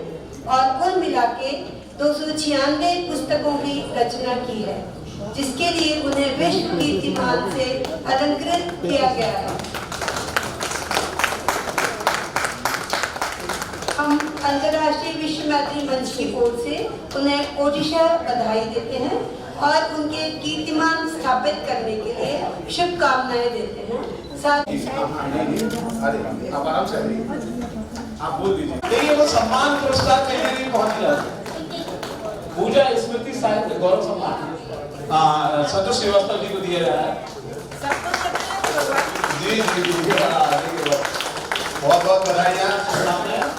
और कुल मिला के 296 पुस्तकों की रचना की है, जिसके लिए उन्हें विश्व कीर्तिमान से अलंकृत किया गया है। हम अंतर्राष्ट्रीय विश्व मैत्री मंच की ओर से उन्हें कोटिशः बधाई देते हैं और उनके कीर्तिमान स्थापित करने के लिए शुभकामनाएं देते हैं। साथ ही अरे आप आराम से आप बोल दीजिए। देखिए वो सम्मान पुरस्कार के लिए पहुंच गया। पूजा स्मृति साहित्य गौरव सम्मान संतोष श्रीवास्तव जी को दिया जा रहा है। जी जी जी बहुत बहुत बधाइयाँ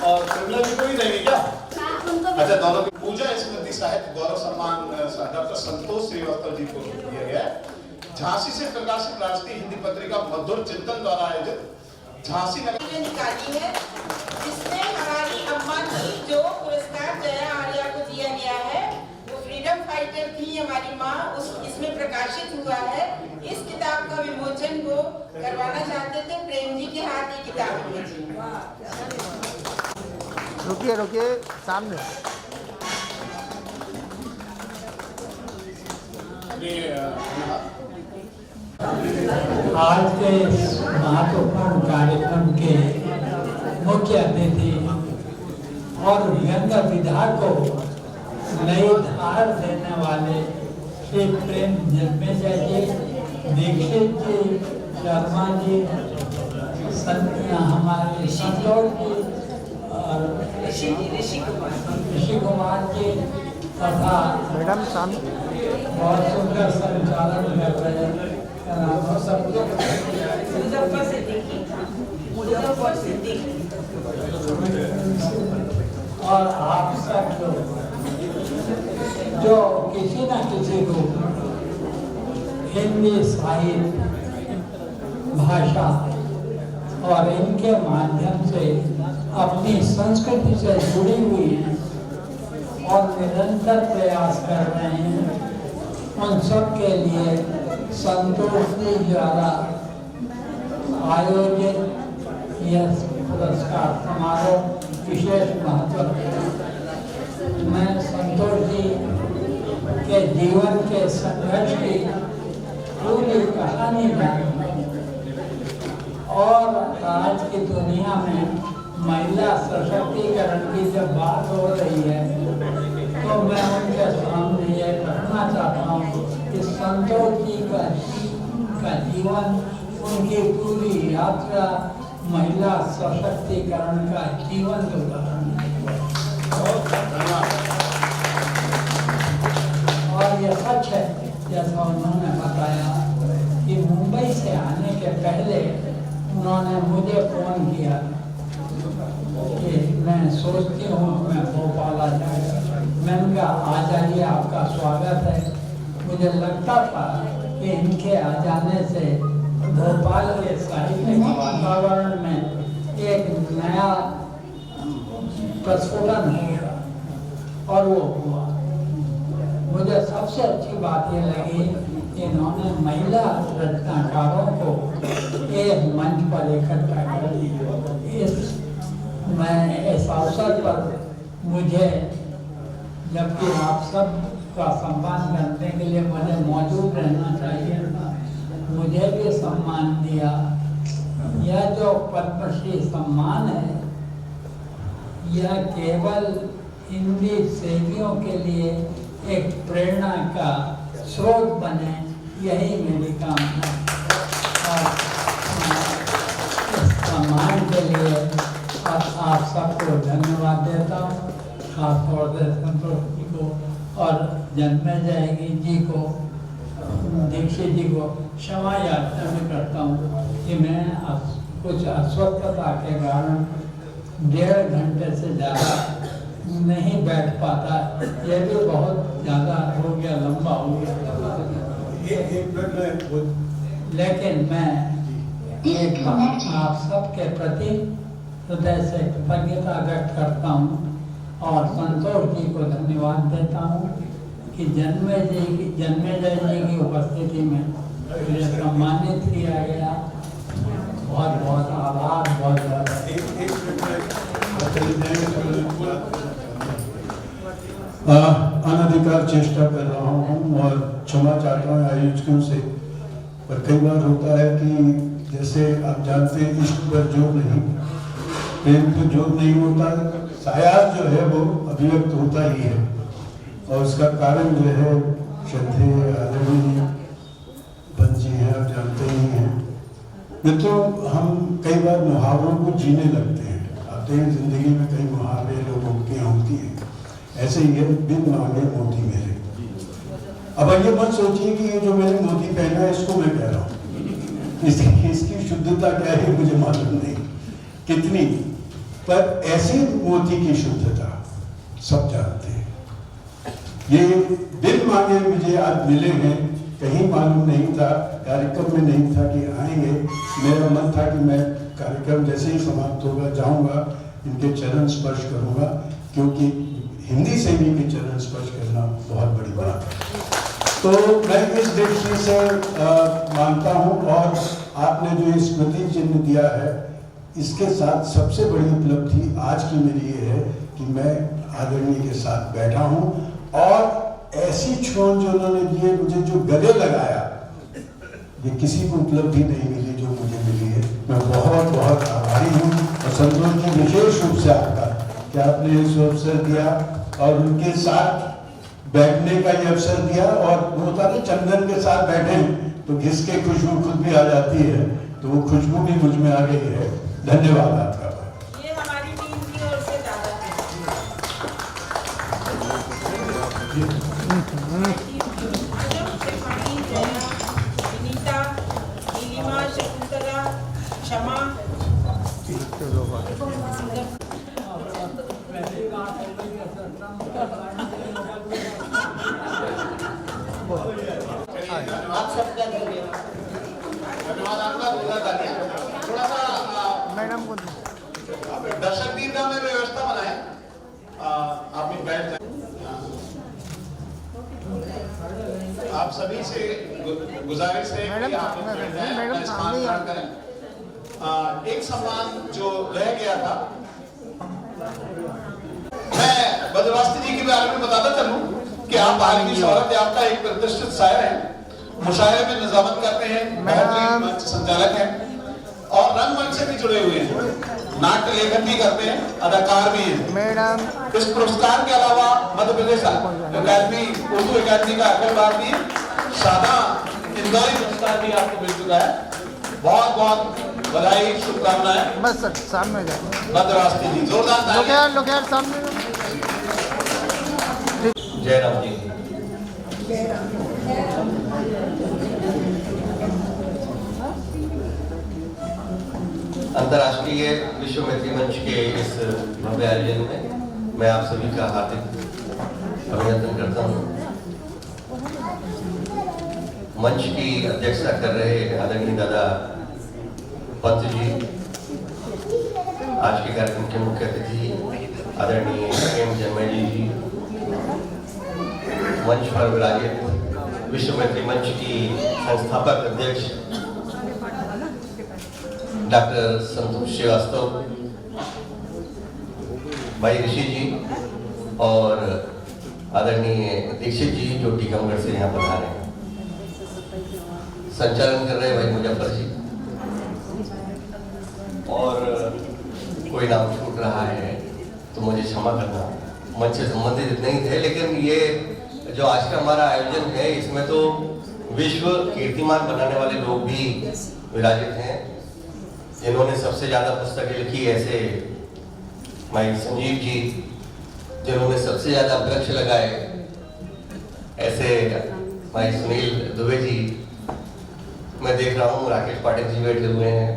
और कृष्णा जी को ही देंगे क्या? अच्छा दोनों की पूजा स्मृति साहित्य गौरव सम्मान डॉक्टर संतोष श्रीवास्तव जी को दिया गया है। झांसी से प्रकाशित राष्ट्रीय हिंदी पत्रिका मधुर चिंतन द्वारा आयोजित झांसी नगर ने निकाली है, जिसमें हमारी अम्मा की जो पुरस्कार जया आर्या को दिया गया है, वो फ्रीडम फाइटर थी हमारी माँ, उस इसमें प्रकाशित हुआ है। इस किताब का विमोचन वो करवाना चाहते थे, प्रेम जी के हाथ ये किताब भेजी। रुकिए रुकिए सामने। आज के महत्वपूर्ण कार्यक्रम के मुख्य अतिथि और व्यंग विधा को नई धार देने वाले श्री प्रेम जन्मेजय जी, दीक्षित जी, शर्मा जी, हमारे संतोष जी और ऋषि कुमार जी तथा मैडम सामने बहुत सुंदर संचालन कर रहे हैं। और आप सब लोग जो किसी न किसी रूप हिंदी साहित्य भाषा और इनके माध्यम से अपनी संस्कृति से जुड़ी हुई हैं और निरंतर प्रयास कर रहे हैं, उन सब के लिए संतोष जी द्वारा आयोजित यह पुरस्कार समारोह विशेष महत्व है। मैं संतोष जी के जीवन के संघर्ष की पूरी कहानी जानूंगा और आज की दुनिया में महिला सशक्तिकरण की जब बात हो रही है तो मैं उनके सामने ये कहना चाहता हूँ कि संतोष जी का जीवन, उनकी पूरी यात्रा महिला सशक्तिकरण का जीवन उदाहरण है। और ये सच है जैसा उन्होंने बताया कि मुंबई से आने के पहले उन्होंने मुझे फोन किया कि मैं सोचती हूँ मैं भोपाल आ जाएगा। मैंने कहा आ जाइए, आपका स्वागत है। मुझे लगता था कि इनके आ जाने से भोपाल के साहित्यिक वातावरण में एक नया प्रस्फुटन होगा और वो हुआ। मुझे सबसे अच्छी बात ये लगी कि इन्होंने महिला रचनाकारों को एक मंच पर इकट्ठा कर दिया। मैं इस अवसर पर मुझे, जबकि आप सब का सम्मान करने के लिए मुझे मौजूद रहना चाहिए था, मुझे भी सम्मान दिया। यह जो पद्मश्री सम्मान है यह केवल हिंदी सेवियों के लिए एक प्रेरणा का स्रोत बने, यही मेरी कामना है। और इस सम्मान के लिए आप सबको धन्यवाद देता हूँ, खासतौर से संतोष जी को और जन्मेजय जी को, दीक्षित जी को क्षमा याचना भी करता हूँ कि मैं कुछ अस्वस्थता के कारण 1.5 घंटे से ज़्यादा नहीं बैठ पाता। ये भी बहुत ज़्यादा हो गया, लंबा हो गया। लेकिन मैं एक बात आप सबके प्रति हृदय से कृतज्ञता व्यक्त करता हूँ और संतोष जी को धन्यवाद देता हूँ कि जन्मेजय जी की उपस्थिति में मुझे सम्मानित किया गया। बहुत बहुत आभार। बहुत अनधिकार चेष्टा कर रहा हूँ और क्षमा चाहता हूँ आयोजकों से, पर कई बार होता है कि जैसे आप जानते हैं इश्क पर जोर नहीं, प्रेम पर जोर नहीं होता, सायास जो है वो अभिव्यक्त होता ही है और उसका कारण जो है श्रद्धेय आदरणीय बंजी हैं, आप जानते ही हैं। मित्रों, हम कई बार मुहावरों को जीने लगते हैं। आते हैं जिंदगी में कई मुहावरे लोगों की होती हैं, ऐसे ही है बिन मांगे मोती मेरे। अब ये मत सोचिए कि ये जो मैंने मोती पहना है इसको मैं कह रहा हूँ, इसकी शुद्धता क्या है मुझे मालूम नहीं कितनी, पर ऐसी मोती की शुद्धता सब जानते हैं। ये बिन मांगे मुझे आज मिले हैं, कहीं मालूम नहीं था, कार्यक्रम में नहीं था कि आएंगे। मेरा मन था कि मैं कार्यक्रम जैसे ही समाप्त होगा जाऊंगा, इनके चरण स्पर्श करूंगा, क्योंकि हिंदी सेवी के चरण स्पर्श करना बहुत बड़ी बात है। तो मैं इस दृष्टि से मानता हूं और आपने जो स्मृति चिन्ह दिया है, इसके साथ सबसे बड़ी उपलब्धि आज की मेरी ये है कि मैं आदरणीय के साथ बैठा हूं और ऐसी छुआन जो उन्होंने दिए, मुझे जो गले लगाया, ये किसी को उपलब्धि नहीं मिली जो मुझे मिली है। मैं बहुत बहुत आभारी हूँ और संतोष जी विशेष रूप से आपका कि आपने इस अवसर दिया और उनके साथ बैठने का ये अवसर दिया। और वो होता है चंदन के साथ बैठे तो घिस के खुशबू खुद भी आ जाती है, तो वो खुशबू भी मुझ में आ गई है। धन्यवाद आपका। ये हमारी टीम की ओर से दादा विनीता, नीलिमा, शकुंतला, क्षमा, धन्यवाद सबका, धन्यवाद आपका। थोड़ा सा मैडम को दर्शक दीर्घा में व्यवस्था बनाए, आप भी बैठ जाए। आप सभी से गुजारिश है कि आप लोग बैठ जाएं, अपना स्थान ग्रहण करें। एक सम्मान जो रह गया था, मैं बद्रवास्ती जी के बारे में बताता चलूं कि आप भारत की शोहरत याफ्ता एक प्रतिष्ठित शायर हैं, मुशायरे में निजामत करते हैं, बेहतरीन मंच संचालक हैं और रंगमंच से भी जुड़े हुए हैं, नाट्य लेखन भी करते हैं, अदाकार भी हैं। मैडम इस पुरस्कार के अलावा मध्य प्रदेश अकादमी, उर्दू अकादमी का अखिल भारतीय सादा इंदौरी पुरस्कार भी आपको मिल चुका है। बहुत बहुत बधाई, शुभकामनाएं। बस सर सामने जाए बद्रवास्ती जी, जोरदार लोग यार सामने। जय राम जी। अंतर्राष्ट्रीय विश्व मैत्री मंच के इस भव्य आयोजन में मैं आप सभी का हार्दिक अभिनंदन करता हूँ। मंच की अध्यक्षता कर रहे आदरणीय दादा पंत जी, आज के कार्यक्रम के मुख्य अतिथि आदरणीय एम जन्मेजय जी, मंच पर विराजित विश्व मैत्री मंच की संस्थापक अध्यक्ष डॉक्टर संतोष श्रीवास्तव, भाई ऋषि जी और आदरणीय दीक्षित जी जो टीकमगढ़ से यहाँ पर आ रहे हैं, संचालन कर रहे हैं भाई मुजफ्फर जी, और कोई नाम छूट रहा है तो मुझे क्षमा करना, मंच से संबंधित इतने ही थे। लेकिन ये जो आज का हमारा आयोजन है इसमें तो विश्व कीर्तिमान बनाने वाले लोग भी विराजित हैं, जिन्होंने सबसे ज्यादा पुस्तकें लिखी, ऐसे भाई संजीव जी जिन्होंने सबसे ज़्यादा वृक्ष लगाए, ऐसे भाई सुनील दुबे जी, मैं देख रहा हूँ राकेश पाटिल जी बैठे हुए हैं,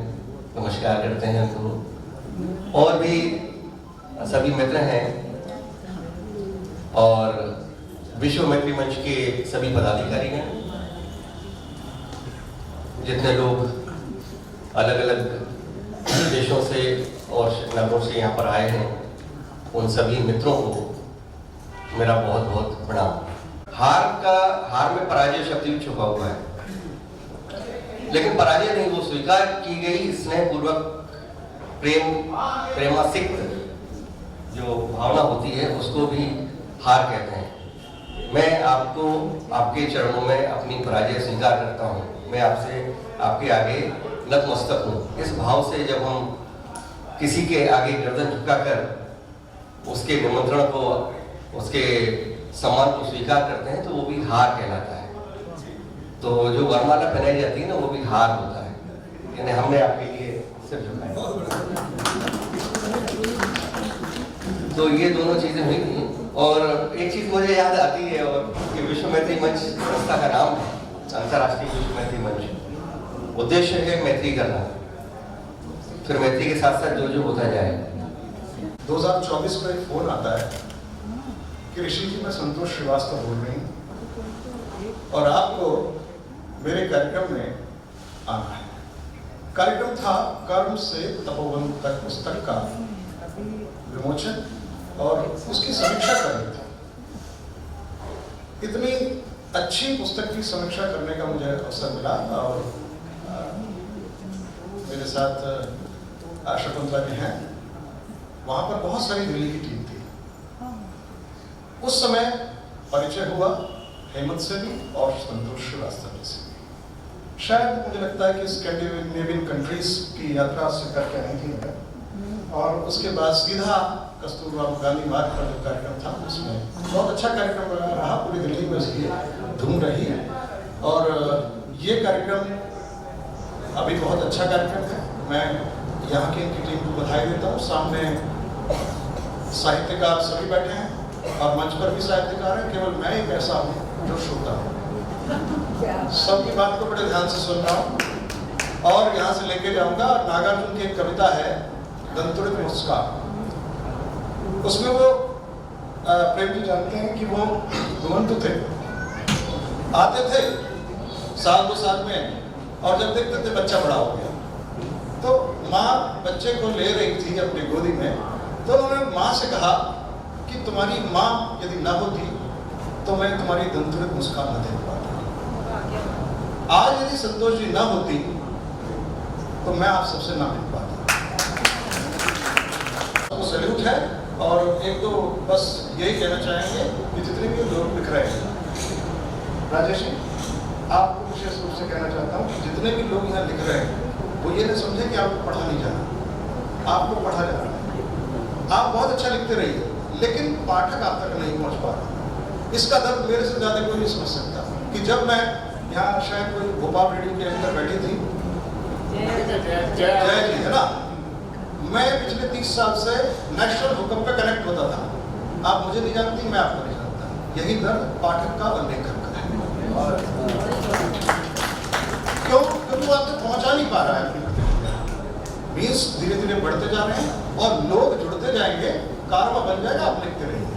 नमस्कार करते हैं उनको, और भी सभी मित्र हैं और विश्व मैत्री मंच के सभी पदाधिकारी हैं, जितने लोग अलग अलग देशों से और नगरों से यहाँ पर आए हैं, उन सभी मित्रों को मेरा बहुत बहुत प्रणाम। हार में पराजय शब्द भी छुपा हुआ है, लेकिन पराजय नहीं, वो स्वीकार की गई स्नेहपूर्वक प्रेमासिक्त जो भावना होती है उसको भी हार कहते हैं। मैं आपको आपके चरणों में अपनी पराजय स्वीकार करता हूँ। मैं आपसे आपके आगे नतमस्तक हूँ। इस भाव से जब हम किसी के आगे गर्दन झुकाकर उसके निमंत्रण को, उसके सम्मान को स्वीकार करते हैं तो वो भी हार कहलाता है। तो जो वरमाला पहनाई जाती है ना, वो भी हार होता है, यानी हमने आपके लिए सिर झुकाया। तो ये दोनों चीजें हुई थी। और एक चीज मुझे याद आती है, और कि विश्व मैत्री मंच संस्था का नाम है, अंतर्राष्ट्रीय विश्व मैत्री मंच। उद्देश्य है मैत्री करना, फिर मैत्री के साथ साथ जो होता जाए। 2024 को एक फोन आता है कि ऋषि जी, मैं संतोष श्रीवास्तव बोल रही हूँ और आपको मेरे कार्यक्रम में आना है। कार्यक्रम था कर्म से तपोवन तक पुस्तक का विमोचन और उसकी समीक्षा कर रही थी। इतनी अच्छी पुस्तक की समीक्षा करने का मुझे अवसर मिला और मेरे साथ शकुंतला जी हैं। वहां पर बहुत सारी दिल्ली की टीम थी। उस समय परिचय हुआ हेमंत से भी और संतोष श्रीवास्तव जी से भी। शायद मुझे लगता है कि स्कैंडिनेवियन कंट्रीज की यात्रा से करके नहीं थी मैं, और उसके बाद सीधा कस्तूरबा गांधी मार्ग पर जो कार्यक्रम था उसमें बहुत अच्छा कार्यक्रम रहा। पूरी दिल्ली में उसकी धूम रही है और ये कार्यक्रम अभी बहुत अच्छा कार्यक्रम है। मैं यहाँ की इनकी टीम को बधाई देता हूँ। सामने साहित्यकार सभी बैठे हैं और मंच पर भी साहित्यकार हैं, केवल मैं एक ऐसा हूँ जो श्रोता हूँ। सबकी बात को बड़े ध्यान से सुन रहा हूँ और यहाँ से लेके जाऊंगा। नागार्जुन की एक कविता है दंतुड़ित मुस्कान, उसमें वो प्रेम जी जानते हैं कि वो घुमंतु थे, आते थे साल 2 साल में, और जब देखते थे बच्चा बड़ा हो गया तो माँ बच्चे को ले रही थी अपनी गोदी में, तो उन्होंने माँ से कहा कि तुम्हारी माँ यदि ना होती तो मैं तुम्हारी दंतुड़ित मुस्कान न देख पाता। आज यदि संतोष जी ना होती तो मैं आप सबसे ना मिल पाता। तो सैल्यूट है। और एक तो बस यही कहना चाहेंगे कि जितने भी लोग लिख रहे हैं, राजेश जी आपको विशेष रूप से कहना चाहता हूँ कि जितने भी लोग यहाँ लिख रहे हैं वो ये नहीं समझे कि आपको पढ़ा नहीं जाना, आपको पढ़ा जाना है। आप बहुत अच्छा लिखते रहिए, लेकिन पाठक आप तक नहीं पहुँच पा रहा। इसका दर्द मेरे से ज़्यादा कोई नहीं समझ सकता कि जब मैं यहाँ शायद कोई भोपाल रेडियो के अंदर बैठी थी, जय जी है ना, मैं पिछले 30 साल से नेशनल हुकम पे कनेक्ट होता था। आप मुझे नहीं जानती, मैं आपको नहीं जानता। यही दर्द पाठक का और लेखक का है। और क्यों? क्योंकि वो आप तक पहुंचा नहीं पा रहा है। मीन्स धीरे धीरे बढ़ते जा रहे हैं और लोग जुड़ते जाएंगे, कारवा बन जाएगा। आप लिखते रहिए।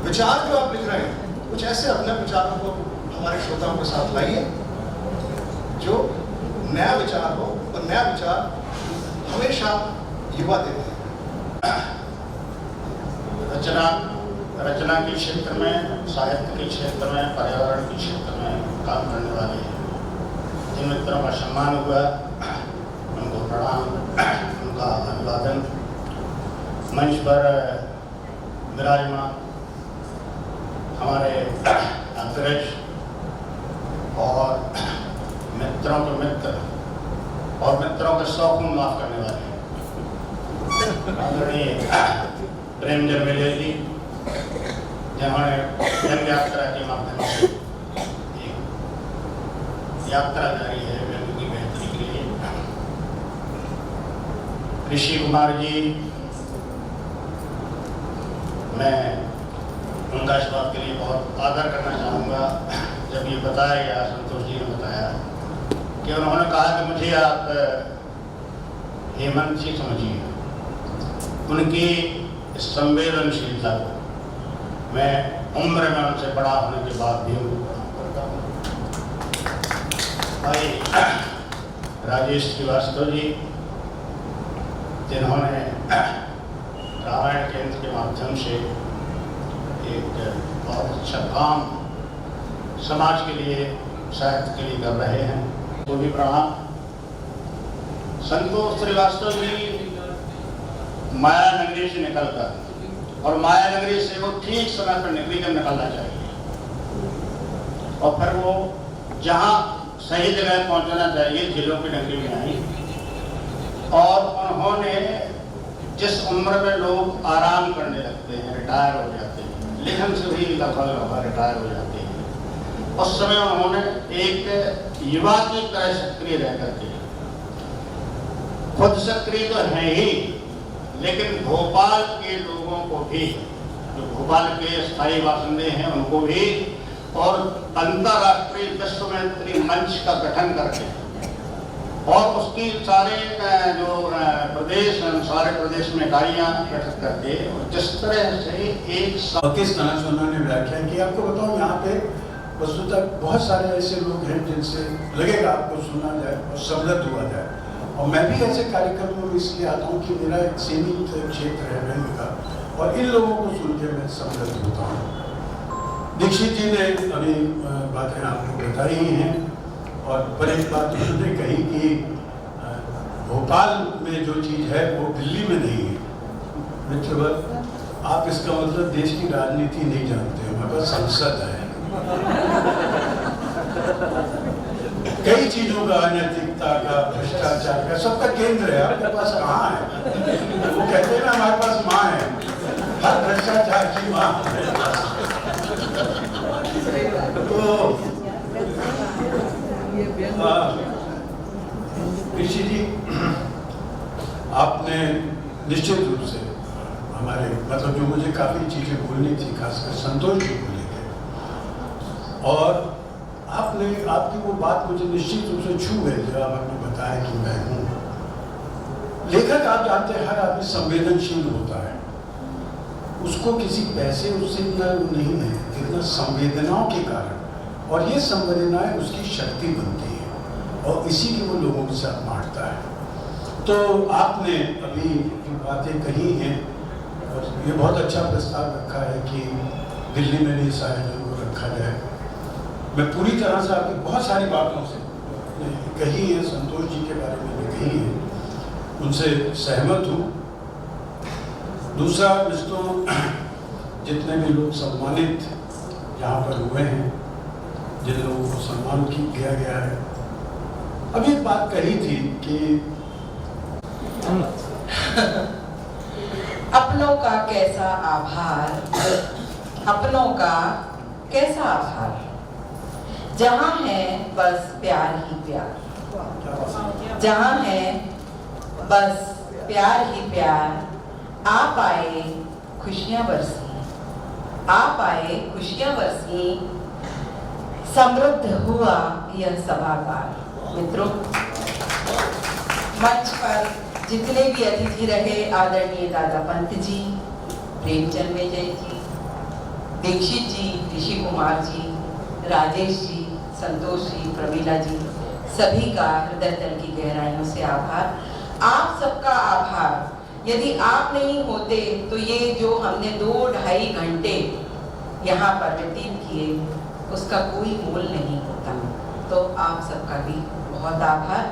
विचार जो आप लिख रहे हैं, कुछ ऐसे अपने विचारों को हमारे श्रोताओं के साथ लाइए जो नया विचार हो, और नया विचार हमेशा युवा देते हैं। रचना के क्षेत्र में, साहित्य के क्षेत्र में, पर्यावरण के क्षेत्र में काम करने वाले जिन मित्रों का सम्मान हुआ, उनको प्रणाम, उनका अभिवादन। मंच पर विराजमान हमारे अग्रज और मित्रों के मित्र और मित्रों के 100 खून माफ करने वाले आदरणीय प्रेम जरमेले जी, जिन्होंने जन यात्रा के माध्यम से एक यात्रा जारी है व्यंग की बेहतरी के लिए। ऋषि कुमार जी, मैं उनका इस बात के लिए बहुत आदर करना चाहूँगा जब ये बताया गया, संतोष जी ने बताया कि उन्होंने कहा कि मुझे आप हेमंत जी समझिए, उनकी संवेदनशीलता को मैं उम्र में उनसे बड़ा होने के बाद भी करता हूँ। भाई राजेश श्रीवास्तव जी, जिन्होंने रामायण केंद्र के माध्यम से एक बहुत अच्छा काम समाज के लिए, साहित्य के लिए कर रहे हैं, तो भी प्रणाम। संतोष श्रीवास्तव जी माया नगरी से निकलकर, और माया नगरी से वो ठीक समय पर निकली जब निकलना चाहिए, और फिर वो जहाँ सही जगह पहुँचना चाहिए जिलों की नगरी में आई, और उन्होंने जिस उम्र में लोग आराम करने लगते हैं, रिटायर हो जाते हैं, लेखन से भी लगभग रिटायर हो जाते हैं, उस समय उन्होंने एक युवा की तरह सक्रिय रह करके, खुद सक्रिय तो है ही, लेकिन भोपाल के लोगों को भी, जो भोपाल के स्थायी बासिंदे हैं उनको भी, और अंतर्राष्ट्रीय विश्व मैत्री मंच का गठन करके, और उसकी सारे जो प्रदेश, सारे प्रदेश में इकाइयाँ गठित करके, जिस तरह से एक किस तरह से उन्होंने व्याख्या की, आपको बताऊं यहाँ पे वस्तुतः बहुत सारे ऐसे लोग हैं जिनसे लगेगा आपको सुना जाए और समृद्ध हुआ जाए, और मैं भी ऐसे कार्यक्रमों में इसलिए आता हूँ कि मेरा एक सीमित क्षेत्र है रहने का, और इन लोगों को सुन के मैं समृद्ध होता हूँ। दीक्षित जी ने अभी बातें आपको बताई ही हैं, और पर एक बात उन्होंने कही कि भोपाल में जो चीज़ है वो दिल्ली में नहीं है। मित्रवर, आप इसका मतलब देश की राजनीति नहीं जानते, हमारे पास संसद है। कई चीजों का, अनैतिकता का, भ्रष्टाचार का, सबका केंद्र है। आपके पास कहाँ है? वो कहते हैं ना हमारे पास माँ है, हर भ्रष्टाचार की माँ है। तो ऋषि जी, आपने निश्चित रूप से हमारे मतलब जो मुझे काफ़ी चीज़ें बोलनी थी, खासकर संतोष जी को लेकर, और आपने आपकी वो बात मुझे निश्चित रूप से छू गई जब आपने बताया कि मैं हूँ लेखक। आप जानते हैं हर आदमी संवेदनशील होता है, उसको किसी पैसे उससे इतना नहीं है, इतना संवेदनाओं के कारण, और ये संवेदनाएं उसकी शक्ति बनती है, और इसी की वो लोगों के साथ बांटता है। तो आपने अभी जो बातें कही हैं, और ये बहुत अच्छा प्रस्ताव रखा है कि दिल्ली में भी इस आयोजन को रखा जाए। मैं पूरी तरह से आपकी बहुत सारी बातों से कही है, संतोष जी के बारे में भी कही है, उनसे सहमत हूँ। दूसरा, दोस्तों, जितने भी लोग सम्मानित यहाँ पर हुए हैं, जिन लोगों को सम्मान किया गया है, अभी एक बात कही थी कि अपनों का कैसा आभार, अपनों का कैसा आभार, जहाँ है बस प्यार ही प्यार, जहाँ है बस प्यार ही प्यार, आप आए खुशियाँ बरसी, आप आए खुशियाँ बरसी, समृद्ध हुआ यह सभागार। मित्रों, मंच पर जितने भी अतिथि रहे, आदरणीय दादा पंत जी, प्रेमचंद विजय जी, दीक्षित जी, ऋषि कुमार जी, राजेश जी, संतोष जी, प्रमीला जी, सभी का हृदय तल की गहराइयों से आभार। आप सबका आभार। यदि आप नहीं होते तो ये जो हमने 2-2.5 घंटे यहाँ पर व्यतीत किए, उसका कोई मोल नहीं होता। तो आप सबका भी बहुत आभार।